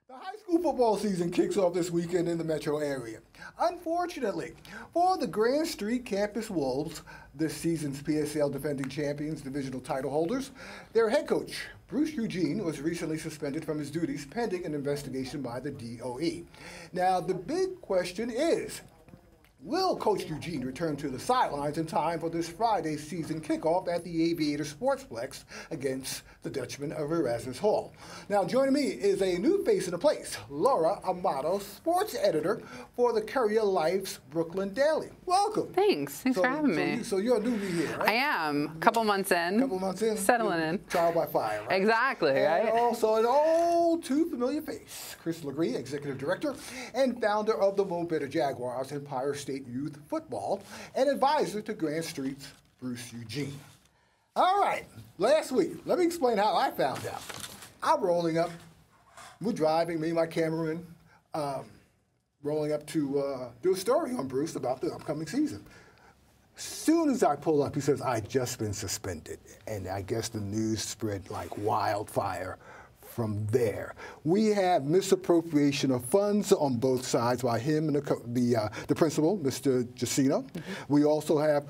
The high school football season kicks off this weekend in the metro area. Unfortunately, for the Grand Street Campus Wolves, this season's PSL defending champions, divisional title holders, their head coach, Bruce Eugene, was recently suspended from his duties pending an investigation by the DOE. Now, the big question is, will Coach Eugene return to the sidelines in time for this Friday's season kickoff at the Aviator Sports Plex against the Dutchmen of Erasmus Hall? Now, joining me is a new face in the place, Laura Amato, sports editor for the Courier Life's Brooklyn Daily. Welcome. Than're having me. So you're a newbie here, right? I am. A couple months in. Settling in. Trial by fire, right? Exactly, and right? Also an all too familiar face, Chris Legree, executive director and founder of the Mo Better Jaguars Empire State Youth Football and advisor to Grand Street's Bruce Eugene. All right, last week, let me explain how I found out. I'm rolling up, we're driving, me and my cameraman, rolling up to do a story on Bruce about the upcoming season. Soon as I pull up, he says, I've just been suspended. And I guess the news spread like wildfire from there. We have misappropriation of funds on both sides by him and the principal, Mr. Jacino. We also have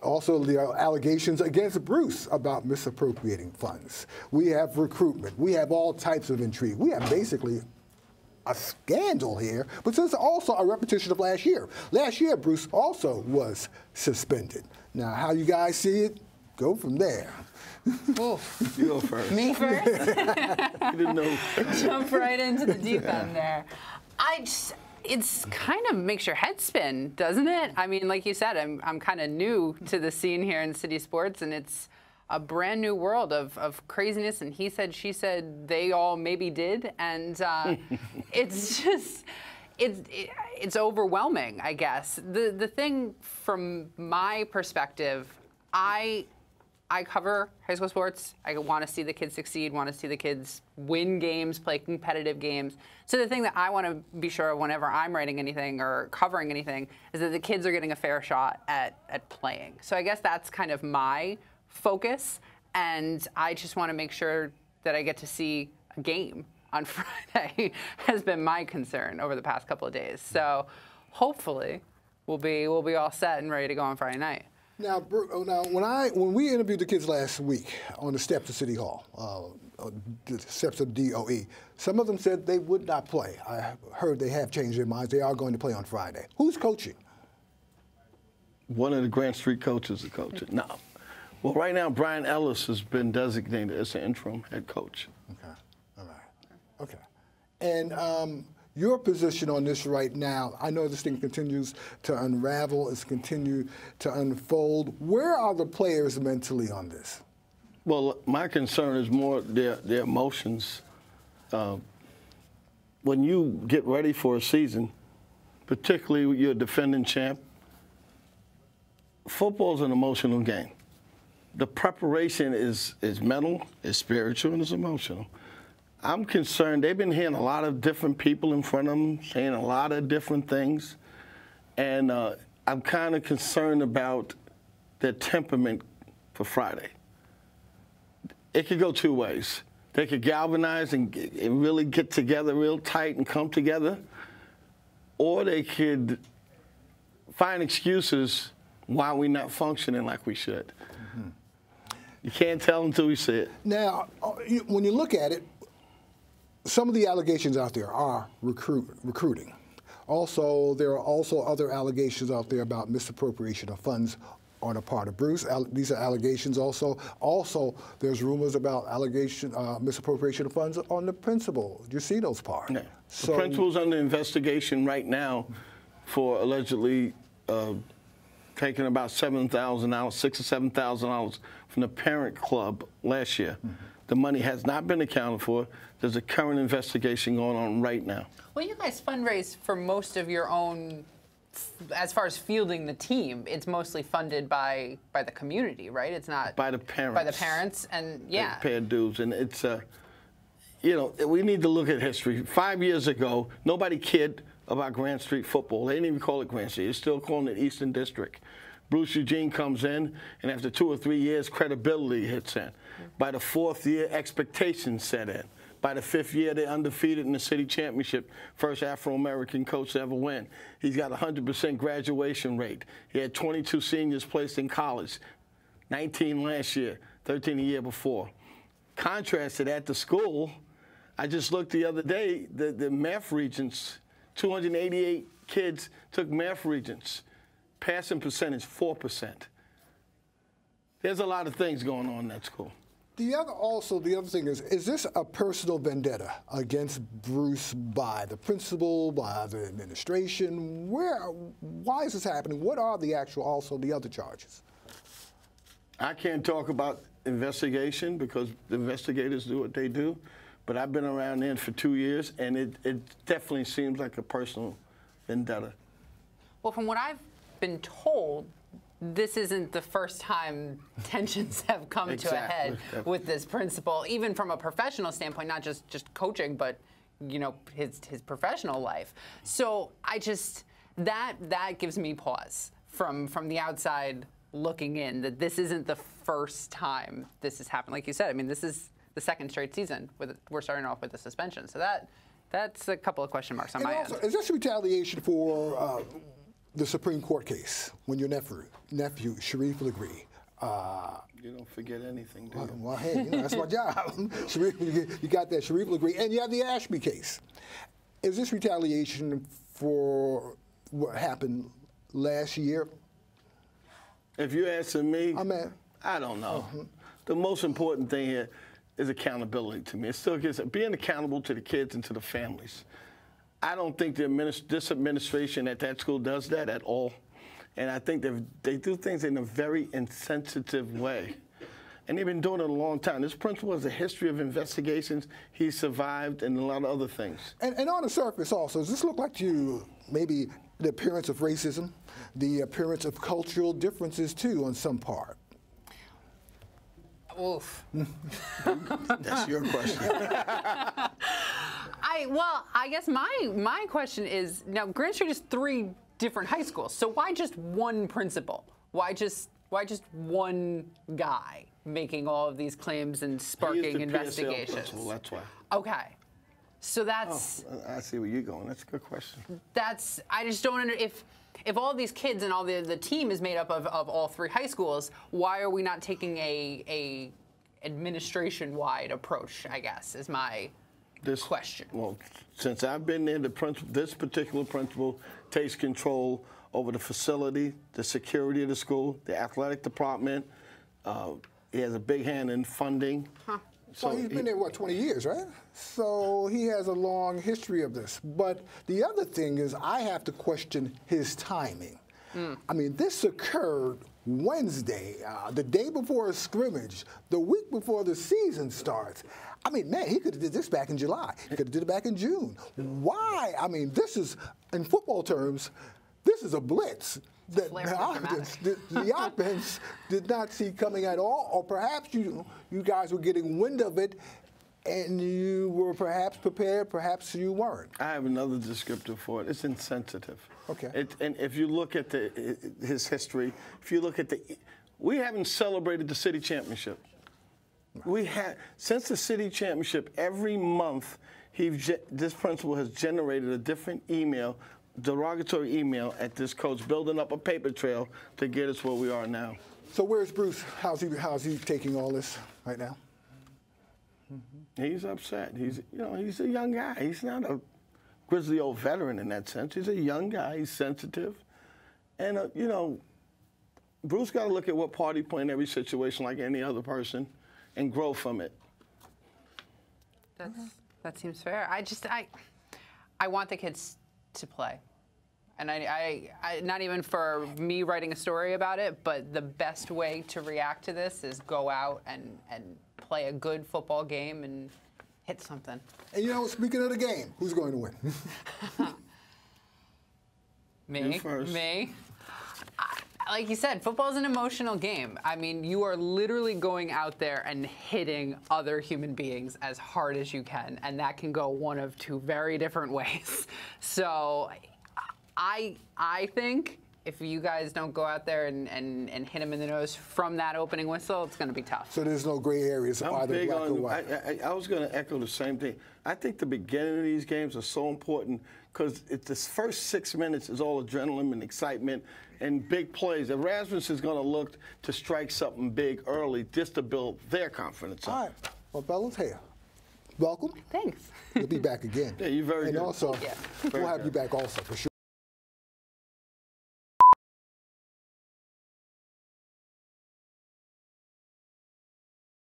the allegations against Bruce about misappropriating funds. We have recruitment. We have all types of intrigue. We have basically a scandal here, but it's also a repetition of last year. Last year, Bruce also was suspended. Now, how you guys see it, go from there. Oof. You go first. Me first? You didn't know. Jump right into the deep end there. It's kind of makes your head spin, doesn't it? I mean, like you said, I'm kind of new to the scene here in city sports, and it's a brand new world of craziness, and he said, she said, they all maybe did, and it's just, it's overwhelming, I guess. The thing from my perspective, I cover high school sports. I want to see the kids succeed, want to see the kids win games, play competitive games. So the thing that I want to be sure of whenever I'm writing anything or covering anything is that the kids are getting a fair shot at playing. So I guess that's kind of my focus, and I just want to make sure that I get to see a game on Friday has been my concern over the past couple of days. So hopefully we'll be all set and ready to go on Friday night. Now, when we interviewed the kids last week on the steps of City Hall, the steps of DOE, some of them said they would not play. I heard they have changed their minds. They are going to play on Friday. Who's coaching? One of the Grand Street coaches is coaching. No. Well, right now, Brian Ellis has been designated as the interim head coach. Okay. All right. Okay. And your position on this right now, I know this thing continues to unravel, it's continued to unfold. Where are the players mentally on this? Well, my concern is more their emotions. When you get ready for a season, particularly when you're a defending champ, football's an emotional game. The preparation is mental, it's spiritual, and it's emotional. I'm concerned. They've been hearing a lot of different people in front of them, saying a lot of different things. And I'm kind of concerned about their temperament for Friday. It could go two ways. They could galvanize and really get together real tight and come together, or they could find excuses why we're not functioning like we should. You can't tell until we see it. Now, when you look at it, some of the allegations out there are recruiting. Also, there are also other allegations out there about misappropriation of funds on the part of Bruce. These are allegations also. Also, there's rumors about misappropriation of funds on the principal, Jacino's part. Yeah. So, the principal's under investigation right now for allegedly taking about $7,000, $6,000 or $7,000 from the parent club last year. The money has not been accounted for. There's a current investigation going on right now. Well, you guys fundraise for most of your own, as far as fielding the team, it's mostly funded by the community, right? It's not by the parents. By the parents, and yeah. They pay dues, and it's you know, we need to look at history. 5 years ago, nobody cared about Grand Street football. They didn't even call it Grand Street. They're still calling it Eastern District. Bruce Eugene comes in, and after 2 or 3 years, credibility hits in. By the 4th year, expectations set in. By the 5th year, they're undefeated in the city championship. First Afro-American coach to ever win. He's got a 100% graduation rate. He had 22 seniors placed in college, 19 last year, 13 the year before. Contrast to that, the school, I just looked the other day, the math regents, 288 kids took math regents. Passing percentage, 4%. There's a lot of things going on in that school. The other thing is this a personal vendetta against Bruce by the principal, by the administration? Why is this happening? What are the other charges? I can't talk about investigation because the investigators do what they do, but I've been around there for 2 years, and it definitely seems like a personal vendetta. Well, from what I've been told, this isn't the first time tensions have come to a head with this principal, even from a professional standpoint, not just coaching, but his professional life. So that gives me pause from the outside looking in, that this isn't the first time this has happened. Like you said, I mean, this is the second straight season we're starting off with a suspension. So that's a couple of question marks on my end. Is this retaliation for the Supreme Court case when your nephew Sharif Legree? You don't forget anything, do you? Well, hey, that's my job. Sharif, you got that Sharif Legree, and you have the Ashby case. Is this retaliation for what happened last year? If you're asking me, I don't know. The most important thing here is accountability to me. It still gets being accountable to the kids and to the families. I don't think this administration at that school does that at all. And I think they do things in a very insensitive way. And they've been doing it a long time. This principal has a history of investigations. He survived and a lot of other things. And on the surface also, does this look like maybe the appearance of racism, the appearance of cultural differences too on some part? Oof. That's your question. I guess my question is, now Grand Street is 3 different high schools, so why just one principal? Why just one guy making all of these claims and sparking investigations? Principal, that's why. Okay. So that's... Oh, I see where you're going. That's a good question. I just don't understand, if all these kids and all the team is made up of all 3 high schools, why are we not taking a administration-wide approach, I guess, is my question. Well, since I've been there, this particular principal takes control over the facility, the security of the school, the athletic department. He has a big hand in funding. Huh. So he's been there, 20 years, right? So he has a long history of this. But the other thing is I have to question his timing. I mean, this occurred Wednesday, the day before a scrimmage, the week before the season starts. I mean, man, he could have did this back in July. He could have did it back in June. Why? I mean, this is, in football terms, this is a blitz that the offense did not see coming at all, or perhaps you guys were getting wind of it and you were perhaps prepared, perhaps you weren't. I have another descriptor for it. It's insensitive. Okay. And if you look at his history, if you look at we haven't celebrated the city championship. Since the city championship, every month, this principal has generated a different email, derogatory email at this coach, building up a paper trail to get us where we are now. So where's Bruce? How's he taking all this right now? He's upset. He's a young guy. He's not a grizzly old veteran in that sense. He's a young guy. He's sensitive. And, Bruce got to look at what part he play in every situation like any other person and grow from it. That seems fair. I want the kids to play. And I not even for me writing a story about it, but the best way to react to this is go out and play a good football game and hit something. And speaking of the game, who's going to win? Me. You first. Me. Like you said, football is an emotional game. I mean, you are literally going out there and hitting other human beings as hard as you can, and that can go one of 2 very different ways. So I think if you guys don't go out there and hit them in the nose from that opening whistle, it's going to be tough. So there's no gray areas, either black or white. I was going to echo the same thing. I think the beginning of these games are so important because this first 6 minutes is all adrenaline and excitement and big plays. Erasmus is going to look to strike something big early just to build their confidence up. All right. Well, Bella's here. Welcome. Thanks. You'll be back again. Yeah, you're very good. And also, Yeah. we'll have you back also, for sure.